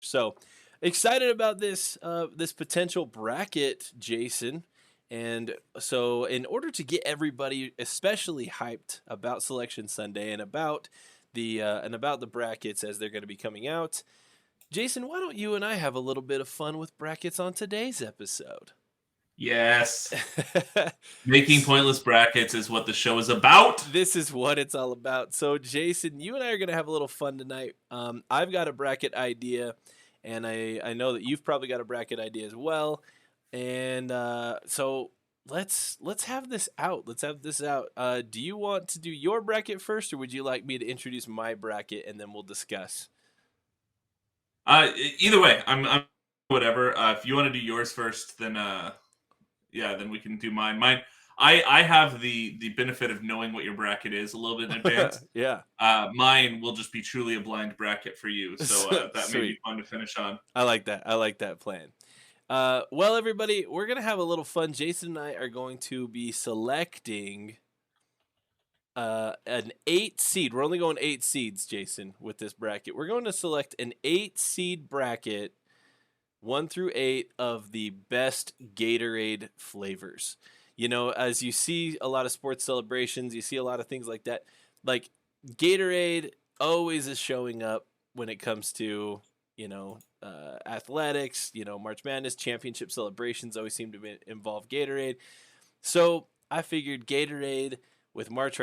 So excited about this potential bracket, Jason. And so, in order to get everybody especially hyped about Selection Sunday and about the brackets as they're going to be coming out, Jason, why don't you and I have a little bit of fun with brackets on today's episode? Yes. Making pointless brackets is what the show is about. This is what it's all about. So, Jason, you and I are going to have a little fun tonight. I've got a bracket idea, and I know that you've probably got a bracket idea as well. And so let's have this out. Let's have this out. Do you want to do your bracket first, or would you like me to introduce my bracket and then we'll discuss? Either way, I'm whatever. If you want to do yours first, then yeah, then we can do mine. I have the benefit of knowing what your bracket is a little bit in advance. Yeah. Mine will just be truly a blind bracket for you, so that may be Sweet. fun to finish on. I like that. I like that plan. Well, everybody, we're gonna have a little fun. Jason and I are going to be selecting an 8 seed. We're only going 8 seeds, Jason, with this bracket. We're going to select an 8 seed bracket, 1 through 8, of the best Gatorade flavors. You know, as you see a lot of sports celebrations, you see a lot of things like that. Like Gatorade always is showing up when it comes to athletics. March Madness championship celebrations always seem to involve Gatorade. So I figured Gatorade with March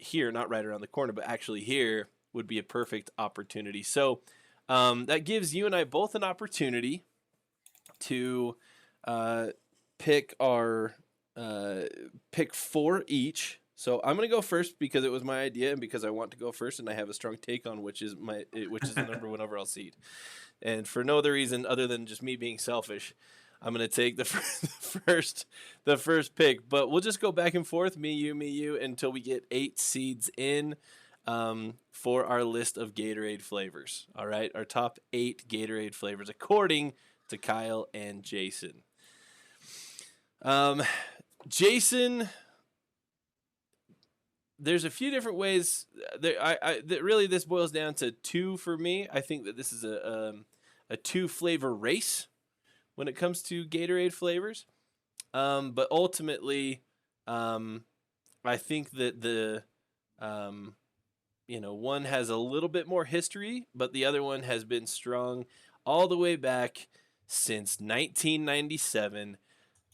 here, not right around the corner, but actually here would be a perfect opportunity. So that gives you and I both an opportunity to pick our pick 4 each. So I'm gonna go first because it was my idea and because I want to go first, and I have a strong take on which is the number one overall seed. And for no other reason other than just me being selfish, I'm gonna take the first pick. But we'll just go back and forth, me, you, until we get 8 seeds in for our list of Gatorade flavors. All right, our top 8 Gatorade flavors according to Kyle and Jason. Jason, there's a few different ways. Really this boils down to 2 for me. I think that this is a 2 flavor race when it comes to Gatorade flavors. But ultimately, I think that one has a little bit more history, but the other one has been strong all the way back since 1997.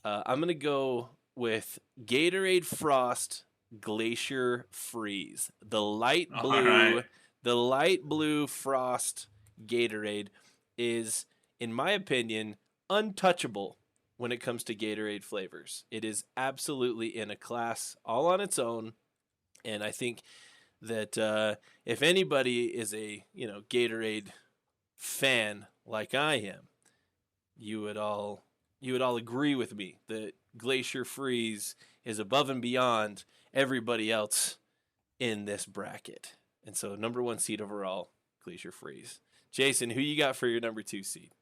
I'm gonna go with Gatorade Frost Glacier Freeze, All right. the light blue Frost Gatorade is, in my opinion, untouchable when it comes to Gatorade flavors. It is absolutely in a class all on its own, and I think that if anybody is a Gatorade fan like I am, you would all agree with me that Glacier Freeze is above and beyond everybody else in this bracket. And so number 1 seed overall, Glacier Freeze. Jason, who you got for your number 2 seed?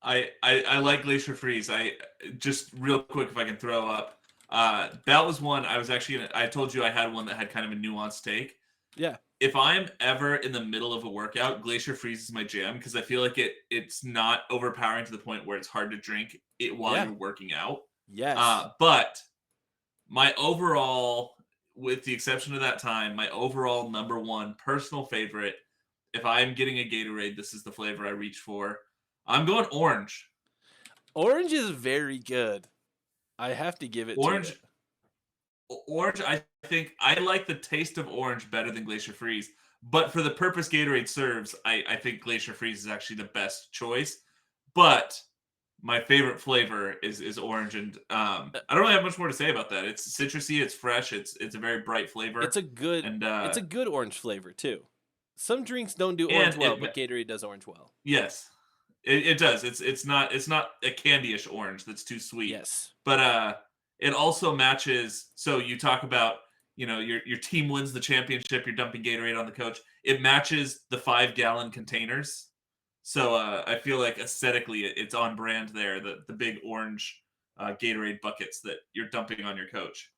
I like Glacier Freeze. I just real quick if I can throw up. That was one I was actually I told you I had one that had kind of a nuanced take. Yeah. If I'm ever in the middle of a workout, Glacier Freeze is my jam because I feel like it's not overpowering to the point where it's hard to drink it while Yeah. you're working out. Yes. But my overall, with the exception of that time, my overall number one personal favorite, if I'm getting a Gatorade, this is the flavor I reach for. I'm going orange. Orange is very good. I have to give it to Orange, it. orange. I think I like the taste of orange better than Glacier Freeze. But for the purpose Gatorade serves, I think Glacier Freeze is actually the best choice. But my favorite flavor is orange, and I don't really have much more to say about that. It's citrusy, it's fresh, it's a very bright It's flavor, a good and it's a good orange flavor too. Some drinks don't do orange and well, but Gatorade does orange well. yes, it does. It's not a candyish orange that's too sweet, Yes. but it also matches. So you talk about your team wins the championship, you're dumping Gatorade on the coach. It matches the 5 gallon containers. So I feel like aesthetically it's on brand there. The big orange Gatorade buckets that you're dumping on your coach.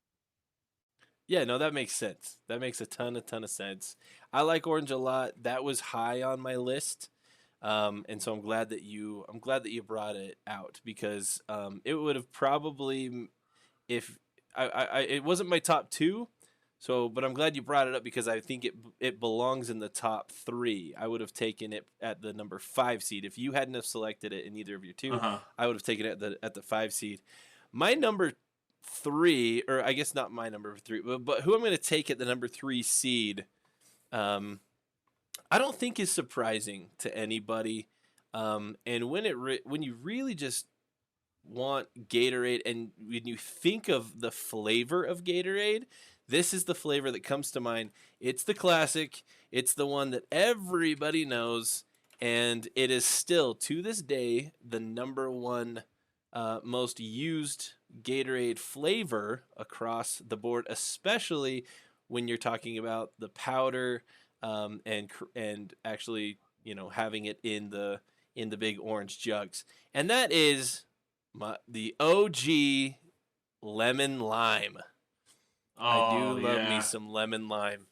Yeah, no, that makes sense. That makes a ton of sense. I like orange a lot. That was high on my list. And so I'm glad that you brought it out because it would have probably if it wasn't my top two. So, but I'm glad you brought it up because I think it belongs in the top three. I would have taken it at the number 5 seed if you hadn't have selected it in either of your two. Uh-huh. I would have taken it at the 5 seed. My number three, or I guess not my number three, but who I'm going to take at the number 3 seed. I don't think is surprising to anybody. And when you really just want Gatorade, and when you think of the flavor of Gatorade, this is the flavor that comes to mind. It's the classic. It's the one that everybody knows, and it is still to this day the number one most used Gatorade flavor across the board, especially when you're talking about the powder and actually having it in the big orange jugs, and that is the OG lemon lime. I do Oh love me yeah. some lemon lime.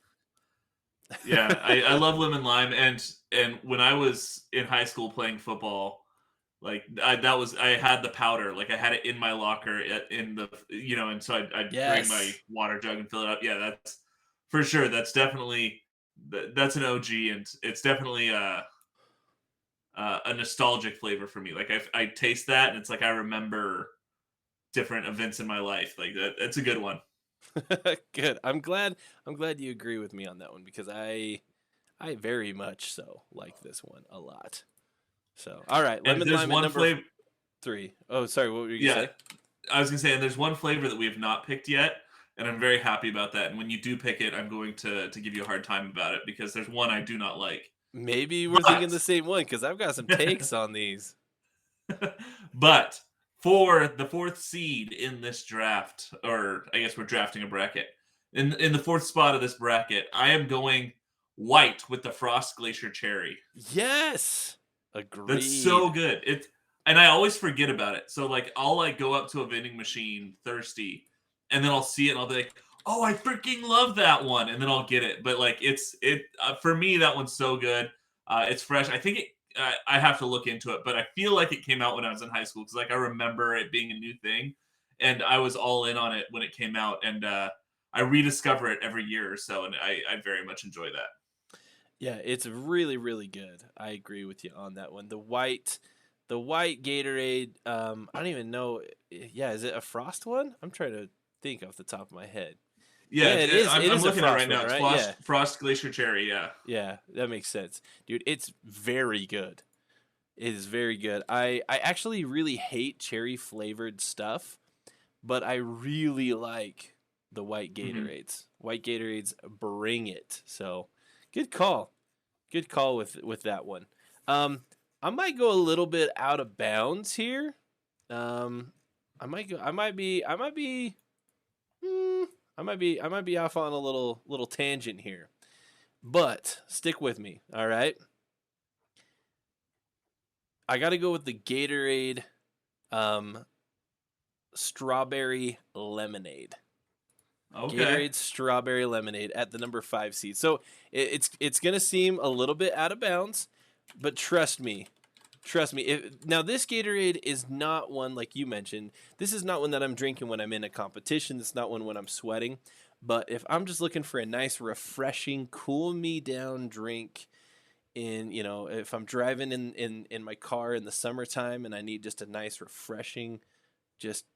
Yeah, I love lemon lime, and when I was in high school playing football, like I had the powder, like I had it in my locker in the and so I'd bring my Yes. water jug and fill it up. Yeah, that's for sure. That's definitely that's an OG, and it's definitely a nostalgic flavor for me. Like I taste that, and it's like I remember different events in my life. Like that, that's a good one. Good. I'm glad you agree with me on that one because I very much so like this one a lot. So, all right, And lemon there's lime at one number flavor. 3. Oh, sorry, what were you Yeah, gonna say? I was gonna say, and there's one flavor that we have not picked yet, and I'm very happy about that. And when you do pick it, I'm going to give you a hard time about it because there's one I do not like. Maybe we're thinking But the same one because I've got some takes on these. but for the fourth seed in this draft, or I guess we're drafting a bracket. In the fourth spot of this bracket, I am going white with the Frost Glacier Cherry. Yes, That's so agreed. good. And I always forget about it. So like I'll like go up to a vending machine thirsty, and then I'll see it and I'll be like, "Oh, I freaking love that one." And then I'll get it. But like it for me that one's so good. It's fresh. I think I have to look into it, but I feel like it came out when I was in high school because like I remember it being a new thing, and I was all in on it when it came out, and I rediscover it every year or so, and I very much enjoy that. Yeah, it's really good. I agree with you on that one. The white Gatorade. I don't even know. Yeah, is it a frost one? I'm trying to think off the top of my head. Yeah, Yeah, it is. It I'm is a looking at it frost right one, now. It's right? Yeah, Frost Glacier Cherry. Yeah. yeah, that makes sense, dude. It's very good. It is very good. I actually really hate cherry flavored stuff, but I really like the white Hmm. Gatorades. White Gatorades bring it. So, good call. Good call with that one. Um, I might go a little bit out of bounds here. Um, I might go. I might be. I might be. Hmm, I might be. I might be off on a little tangent here. But stick with me. All right. I got to go with the Gatorade um, strawberry lemonade. Okay. Gatorade strawberry lemonade at the number 5 seed. So it's gonna seem a little bit out of bounds, but trust me. Now this Gatorade is not one like you mentioned. This is not one that I'm drinking when I'm in a competition. It's not one when I'm sweating. But if I'm just looking for a nice, refreshing, cool me down drink, if I'm driving in my car in the summertime and I need just a nice, refreshing, just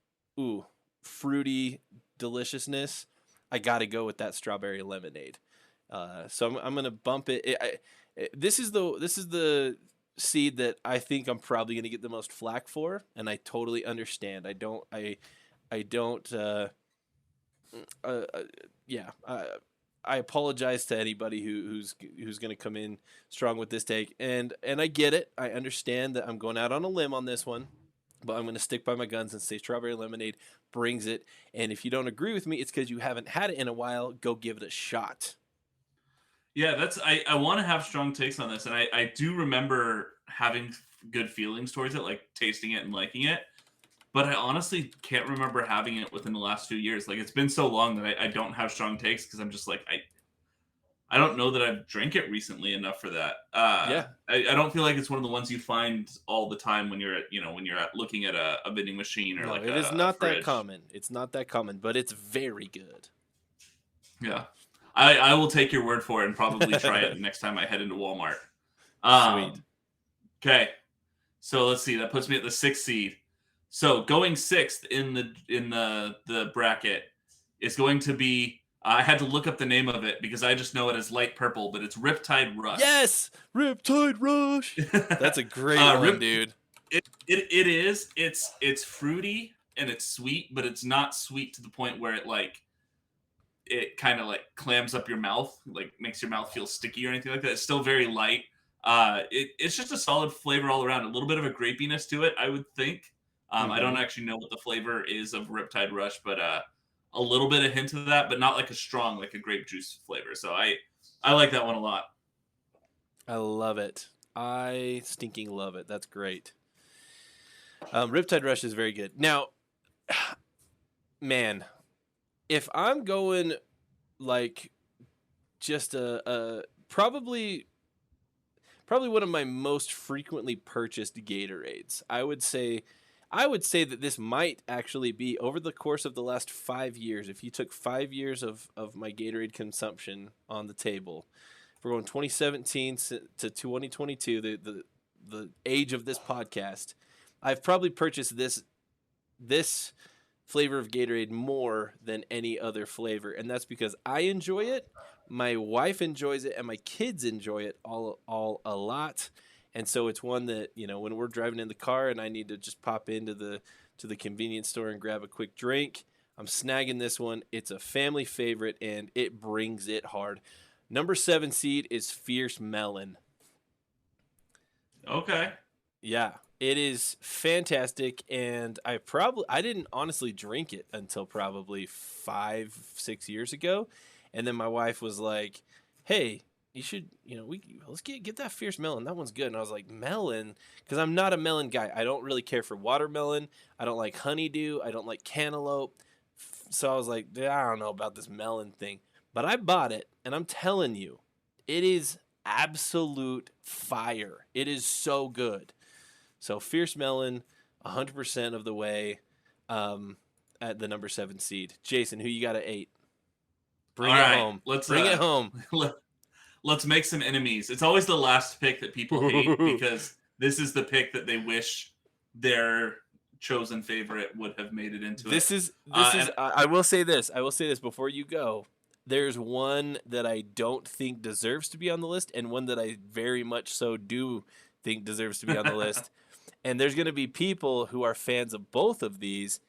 ooh, fruity deliciousness, I got to go with that strawberry lemonade. So I'm gonna bump it. This is the seed that I think I'm probably gonna get the most flack for, and I totally understand. I don't. Uh, uh, yeah. I apologize to anybody who's going to come in strong with this take, and I get it. I understand that I'm going out on a limb on this one, but I'm going to stick by my guns and say strawberry lemonade brings it. And if you don't agree with me, it's because you haven't had it in a while. Go give it a shot. Yeah, I want to have strong takes on this, and I do remember having good feelings towards it, like tasting it and liking it. but I honestly can't remember having it within the last few years. Like, it's been so long that I don't have strong takes because I'm just like, I don't know that I've drank it recently enough for that. Yeah. I don't feel like it's one of the ones you find all the time when you're at, when you're at looking at a vending machine or No, like it is a not that fridge. common. It's not that common, but it's very good. Yeah. I will take your word for it and probably try it next time I head into Walmart. Sweet. Okay. So let's see. That puts me at the 6th seed. So going 6th in the bracket is going to be. I had to look up the name of it because I just know it as light purple, but it's Riptide Rush. Yes, Riptide Rush. That's a great one, Rip, dude. it is. It's fruity and it's sweet, but it's not sweet to the point where it kind of like clams up your mouth, like makes your mouth feel sticky or anything like that. It's still very light. It's just a solid flavor all around. A little bit of a grapiness to it, I would think. I don't actually know what the flavor is of Riptide Rush, but a little bit of hint of that, but not like a strong, like a grape juice flavor. So I like that one a lot. I love it. I stinking love it. That's great. Riptide Rush is very good. Now, man, if I'm going like just a probably one of my most frequently purchased Gatorades, I would say that this might actually be over the course of the last 5 years. If you took 5 years of my Gatorade consumption on the table, if we're going 2017 to 2022, the age of this podcast, I've probably purchased this flavor of Gatorade more than any other flavor, and that's because I enjoy it, my wife enjoys it, and my kids enjoy it all a lot. And so it's one that, when we're driving in the car and I need to just pop into the convenience store and grab a quick drink, I'm snagging this one. It's a family favorite and it brings it hard. Number 7 seed is Fierce Melon. Okay. Yeah, it is fantastic, and I didn't honestly drink it until probably 5-6 years ago, and then my wife was like, "Hey, you should, let's get that Fierce Melon. That one's good." And I was like, "Melon?" Because I'm not a melon guy. I don't really care for watermelon. I don't like honeydew. I don't like cantaloupe. So I was like, I don't know about this melon thing, but I bought it, and I'm telling you, it is absolute fire. It is so good. So Fierce Melon, 100% of the way at the number 7 seed. Jason, who you got at 8? Bring it home. Bring it home. Let's make some enemies. It's always the last pick that people hate because this is the pick that they wish their chosen favorite would have made it into it. I will say this. I will say this before you go. There's one that I don't think deserves to be on the list, and one that I very much so do think deserves to be on the list. And there's going to be people who are fans of both of these,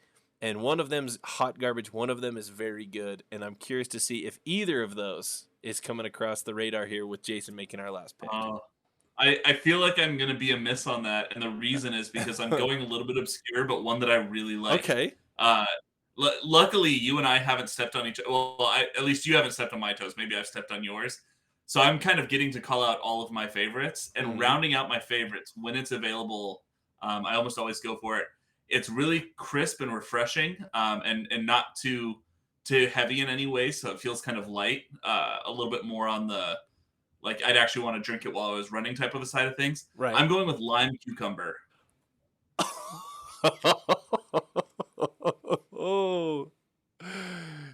and one of them's hot garbage, one of them is very good, and I'm curious to see if either of those is coming across the radar here with Jason making our last pick. I feel like I'm going to be a miss on that, and the reason is because I'm going a little bit obscure, but one that I really like. Okay. Luckily, you and I haven't stepped on each other. Well, at least you haven't stepped on my toes. Maybe I've stepped on yours. So I'm kind of getting to call out all of my favorites and rounding out my favorites when it's available. I almost always go for it. It's really crisp and refreshing, and not too heavy in any way. So it feels kind of light, a little bit more on the like I'd actually want to drink it while I was running type of a side of things. Right. I'm going with lime cucumber. Oh,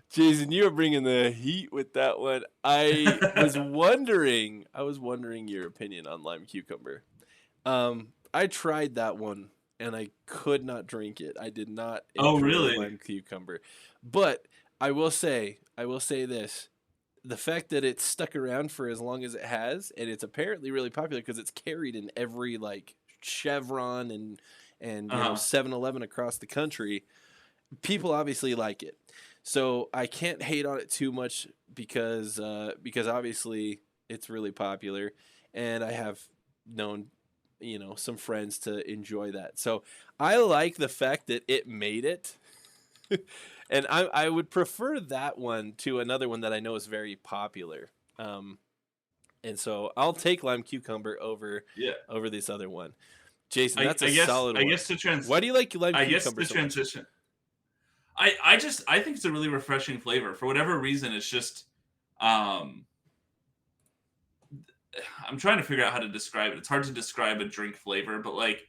Jason, you are bringing the heat with that one. I was wondering your opinion on lime cucumber. I tried that one and I could not drink it. I did not enjoy lime cucumber. But I will say this. The fact that it's stuck around for as long as it has, and it's apparently really popular because it's carried in every like Chevron and 7-Eleven across the country. People obviously like it. So I can't hate on it too much because obviously it's really popular, and I have known some friends to enjoy that. So I like the fact that it made it. And I would prefer that one to another one that I know is very popular. And so I'll take lime cucumber over this other one. Jason, that's a I guess solid I one. guess to trans Why do you like lime I guess cucumber the so much? transition. I think it's a really refreshing flavor. For whatever reason, it's just um I'm trying to figure out how to describe it. It's hard to describe a drink flavor, but like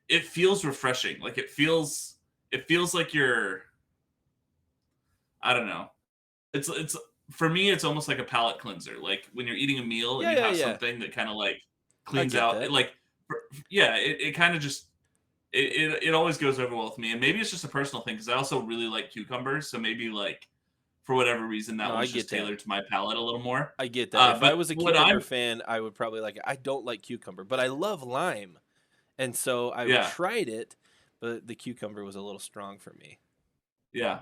it feels refreshing. Like it feels like you're I don't know. It's for me it's almost like a palate cleanser. Like when you're eating a meal and Yeah, you yeah, have yeah. something that kind of like I cleans get out that. it like yeah, it kind of just it always goes over well with me. And maybe it's just a personal thing because I also really like cucumbers, so maybe like for whatever reason that No, I one's get just that. tailored to my palate a little more. I get that. If I But was a what cucumber I'm fan, I would probably like it. I don't like cucumber, but I love lime. And so I yeah. tried it, but the cucumber was a little strong for me. Yeah.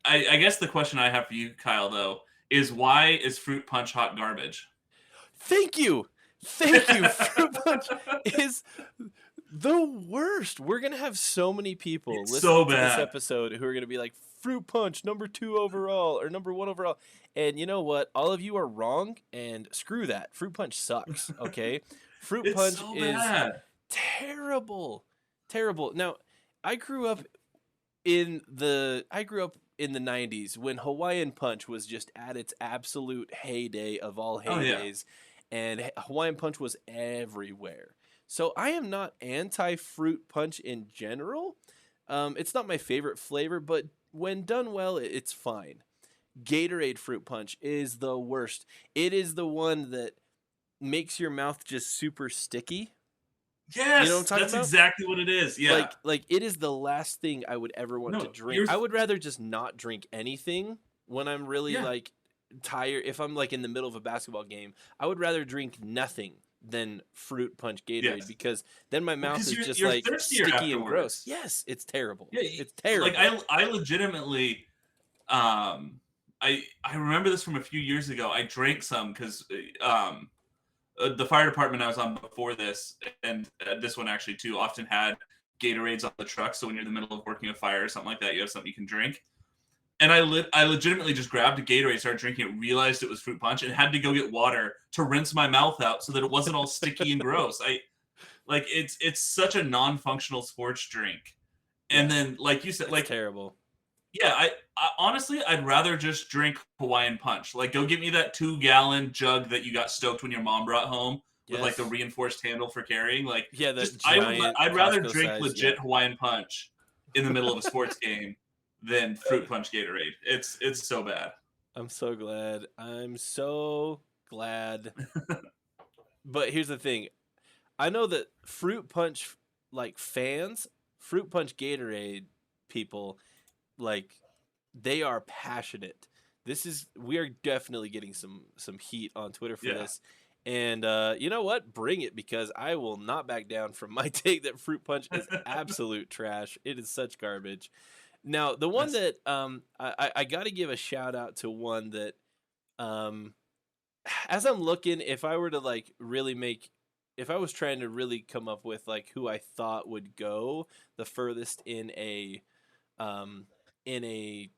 I guess the question I have for you, Kyle, though, is why is fruit punch hot garbage? Thank you. Thank you. Fruit punch is the worst. We're going to have so many people It's so listening to this bad. episode who are going to be like, fruit punch, number 2 overall or number 1 overall. And you know what? All of you are wrong, and screw that. Fruit punch sucks, okay? Fruit It's punch so is bad. terrible. Terrible. Now, I grew up I grew up in the 90s when Hawaiian Punch was just at its absolute heyday of all Oh yeah. heydays, and Hawaiian Punch was everywhere. So I am not anti fruit punch in general. It's not my favorite flavor, but when done well, it's fine. Gatorade fruit punch is the worst. It is the one that makes your mouth just super sticky. You know what I'm Yes, talking that's about? exactly what it is. Yeah. Like it is the last thing I would ever want to No, drink. I would rather just not drink anything when I'm really yeah. like tired. If I'm like in the middle of a basketball game, I would rather drink nothing than fruit punch Gatorade Yes. because then my Well, mouth because is you're just you're like thirstier sticky and gross. afterwards. Yes, it's terrible. Yeah. It's Like terrible. I legitimately um I remember this from a few years ago. I drank some because the fire department I was on before this, and this one actually too, often had Gatorades on the truck. So when you're in the middle of working a fire or something like that, you have something you can drink. And I legitimately just grabbed a Gatorade, started drinking it, realized it was fruit punch, and had to go get water to rinse my mouth out so that it wasn't all sticky and gross. I like it's such a non-functional sports drink. And Yeah, then, like you said, it's like terrible. yeah, I honestly I'd rather just drink Hawaiian Punch. Like, go get me that 2-gallon jug that you got stoked when your mom brought home with like the Yes. reinforced handle for carrying. Like, Yeah, the just giant I'd rather Costco drink size. Yeah. legit Hawaiian Punch in the middle of a sports game than fruit punch Gatorade. It's so bad. I'm so glad. I'm so glad. But here's the thing. I know that fruit punch like fans, fruit punch Gatorade people, like they are passionate. We are definitely getting some heat on Twitter for Yeah. this. And you know what? Bring it because I will not back down from my take that fruit punch is absolute trash. It is such garbage. Now, the one That's that I got to give a shout out to one that um as I'm looking, if I were to like really make, if I was trying to really come up with like who I thought would go the furthest um in a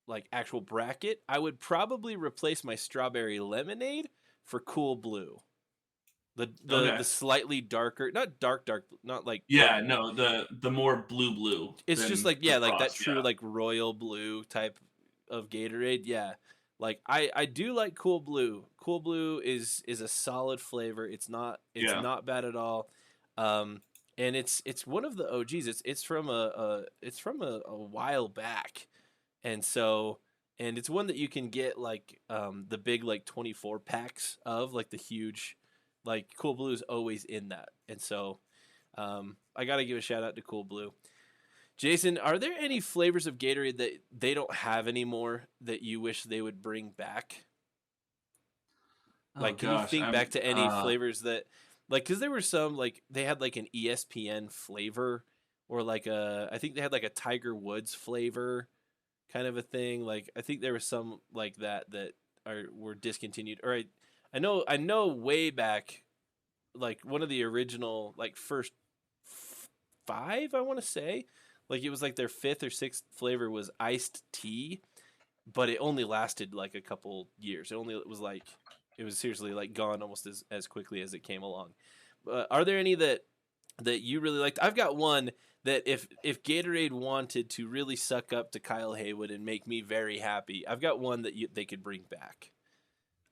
like actual bracket, I would probably replace my strawberry lemonade for Cool Blue. The okay. slightly darker, not dark, not like Yeah, no, the more blue it's just than like the yeah, like that frost. true Yeah. like royal blue type of Gatorade. Yeah. Like I do like Cool Blue. Cool Blue is a solid flavor. It's Yeah. not bad at all. And it's one of the OGs. It's from a while back. And so and it's one that you can get like the big like 24 packs of like the huge like Cool Blue is always in that. And so I got to give a shout out to Cool Blue. Jason, are there any flavors of Gatorade that they don't have anymore that you wish they would bring back? Oh Like, can you gosh, think I'm back to any flavors that, like, because there were some like they had like an ESPN flavor, or like I think they had like a Tiger Woods flavor, kind of a thing. Like, I think there was some like that that were discontinued. Or I know way back, like one of the original like first five, I want to say, like it was like their fifth or sixth flavor was iced tea, but it only lasted like a couple years. It was like it was seriously like gone almost as quickly as it came along. Are there any that that you really liked? I've got one that if Gatorade wanted to really suck up to Kyle Haywood and make me very happy, I've got one that they could bring back.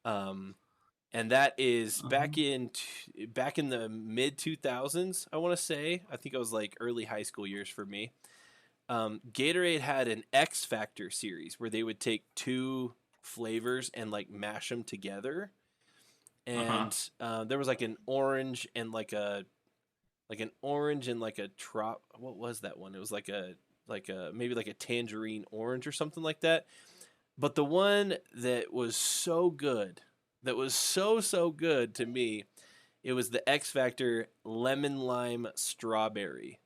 And that is back in the mid 2000s. I want to say. I think it was like early high school years for me. Gatorade had an X Factor series where they would take two flavors and like mash them together, and there was like an orange and like a what was that one? It was like a maybe like a tangerine orange or something like that. But the one that was so good, that was so good to me, it was the X Factor lemon lime strawberry.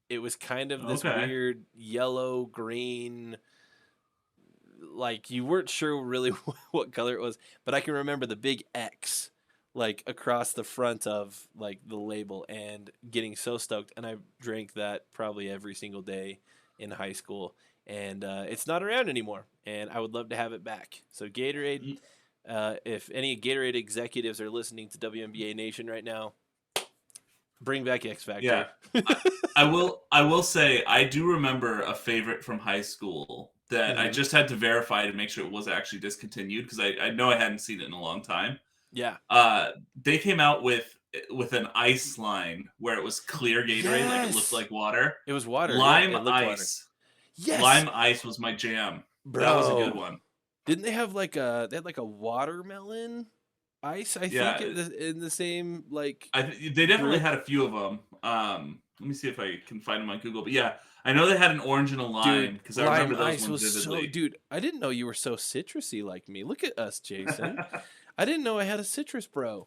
It was kind of this weird yellow green, like you weren't sure really what color it was, but I can remember the big X like across the front of like the label and getting so stoked. And I drank that probably every single day in high school, and it's not around anymore, and I would love to have it back. So Gatorade, if any Gatorade executives are listening to WNBA Nation right now, bring back X Factor. Yeah. I will say I do remember a favorite from high school that I just had to verify to make sure it was actually discontinued, because I know I hadn't seen it in a long time. Yeah. They came out with an ice line where it was clear Gatorade, like it looked like water. It was water. Lime it ice. Water. Yes. Lime ice was my jam. Bro. That was a good one. Didn't they have like a watermelon ice? I think in the same like. They definitely had a few of them. Let me see if I can find them on Google. But yeah, I know they had an orange and a lime, because I remember those ones vividly. Dude, I didn't know you were so citrusy like me. Look at us, Jason. I didn't know I had a citrus bro.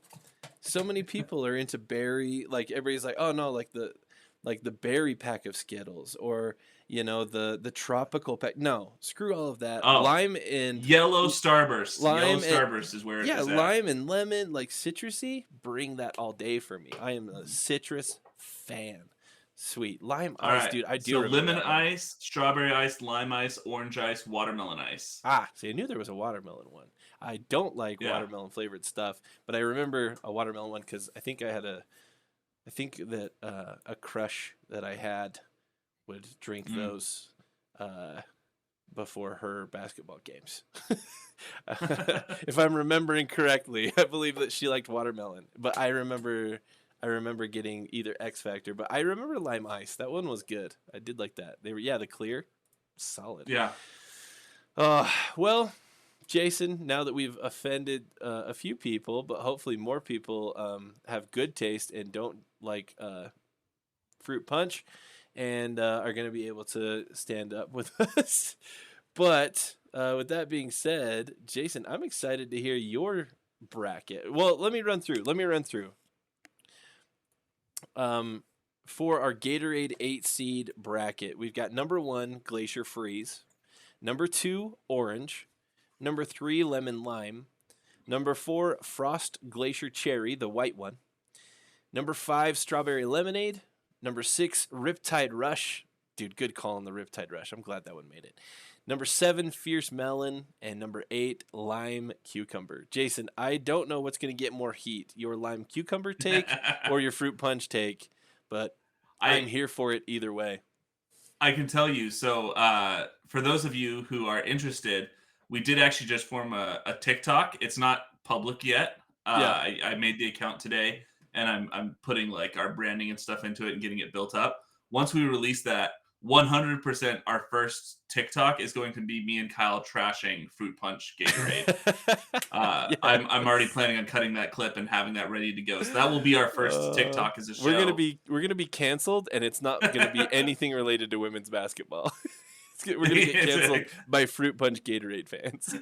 So many people are into berry. Like everybody's like, oh no, like the berry pack of Skittles, or the tropical pack. No, screw all of that. Lime and yellow Starburst. Yellow Starburst is where it is. Yeah, lime and lemon, like citrusy. Bring that all day for me. I am a citrus fan. Sweet lime ice, right. Dude. I do. So lemon ice, strawberry ice, lime ice, orange ice, watermelon ice. See, I knew there was a watermelon one. I don't like watermelon flavored stuff, but I remember a watermelon one because I think that a crush that I had would drink those before her basketball games. If I'm remembering correctly, I believe that she liked watermelon, but I remember getting either X Factor, but I remember lime ice. That one was good. I did like that. They were the clear, solid. Yeah. Well, Jason, now that we've offended a few people, but hopefully more people have good taste and don't like fruit punch, and are going to be able to stand up with us. But with that being said, Jason, I'm excited to hear your bracket. Well, let me run through. For our Gatorade 8 seed bracket, we've got number 1, Glacier Freeze. Number 2, Orange. Number 3, Lemon Lime. Number 4, Frost Glacier Cherry, the white one. Number 5, Strawberry Lemonade. Number 6, Riptide Rush. Dude, good call on the Riptide Rush. I'm glad that one made it. Number 7, Fierce Melon. And number 8, Lime Cucumber. Jason, I don't know what's going to get more heat, your Lime Cucumber take or your Fruit Punch take, but I'm here for it either way. I can tell you. So for those of you who are interested, we did actually just form a TikTok. It's not public yet. I made the account today, and I'm putting like our branding and stuff into it and getting it built up. Once we release that, 100% our first TikTok is going to be me and Kyle trashing Fruit Punch Gatorade. I'm already planning on cutting that clip and having that ready to go. So that will be our first TikTok as a show. We're gonna be canceled, and it's not gonna be anything related to women's basketball. We're gonna get canceled by Fruit Punch Gatorade fans.